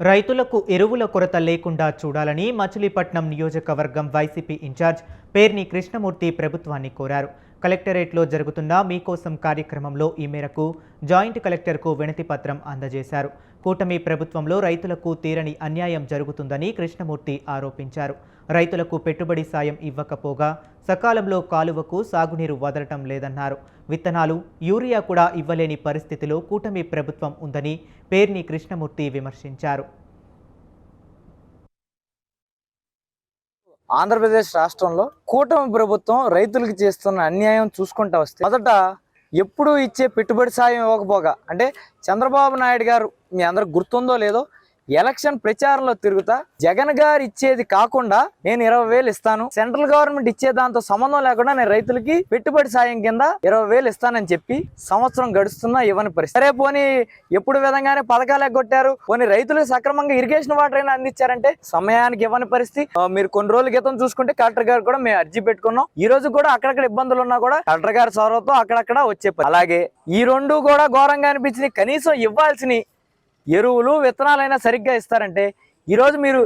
రైతులకు ఎరువుల కొరత లేకుండా చూడాలని మచిలీపట్నం నియోజకవర్గం వైసీపీ ఇన్ఛార్జ్ పేర్ని కృష్ణమూర్తి ప్రభుత్వాన్ని కోరారు. కలెక్టరేట్లో జరుగుతున్న మీకోసం కార్యక్రమంలో ఈ మేరకు జాయింట్ కలెక్టర్కు వినతి పత్రం అందజేశారు. కూటమి ప్రభుత్వంలో రైతులకు తీరని అన్యాయం జరుగుతుందని కృష్ణమూర్తి ఆరోపించారు. రైతులకు పెట్టుబడి సాయం ఇవ్వకపోగా సకాలంలో కాలువకు సాగునీరు వదలటం లేదన్నారు. విత్తనాలు, యూరియా కూడా ఇవ్వలేని పరిస్థితిలో కూటమి ప్రభుత్వం ఉందని పేర్ని కృష్ణమూర్తి విమర్శించారు. ఆంధ్రప్రదేశ్ రాష్ట్రంలో కూటమి ప్రభుత్వం రైతులకు చేస్తున్న అన్యాయం చూసుకుంటా వస్తే మొదట ఎప్పుడు ఇచ్చే పెట్టుబడి సాయం ఇవ్వకపోగా అంటే చంద్రబాబు నాయుడు గారు మీ అందరికి గుర్తుందో లేదో ఎలక్షన్ ప్రచారంలో తిరుగుతా జగన్ గారు ఇచ్చేది కాకుండా నేను 20,000 ఇస్తాను, సెంట్రల్ గవర్నమెంట్ ఇచ్చే దాంతో సంబంధం లేకుండా నేను రైతులకి పెట్టుబడి సాయం కింద 20,000 ఇస్తానని చెప్పి సంవత్సరం గడుస్తున్నా ఇవ్వని పరిస్థితి. సరే పోనీ ఎప్పుడు విధంగానే పథకాలు ఎగ్గొట్టారు, పోనీ రైతులకు సక్రమంగా ఇరిగేషన్ వాటర్ అయినా అందించారంటే సమయానికి ఇవ్వని పరిస్థితి. మీరు కొన్ని రోజుల క్రితం చూసుకుంటే కలెక్టర్ గారు కూడా మేము అర్జీ పెట్టుకున్నాం. ఈ రోజు కూడా అక్కడక్కడ ఇబ్బందులు ఉన్నా కూడా కలెక్టర్ గారి చొరవతో అక్కడక్కడ వచ్చే అలాగే ఈ రెండు కూడా ఘోరంగా అనిపించింది. కనీసం ఇవ్వాల్సిన ఎరువులు విత్తనాలైనా సరిగ్గా ఇస్తారంటే ఈరోజు మీరు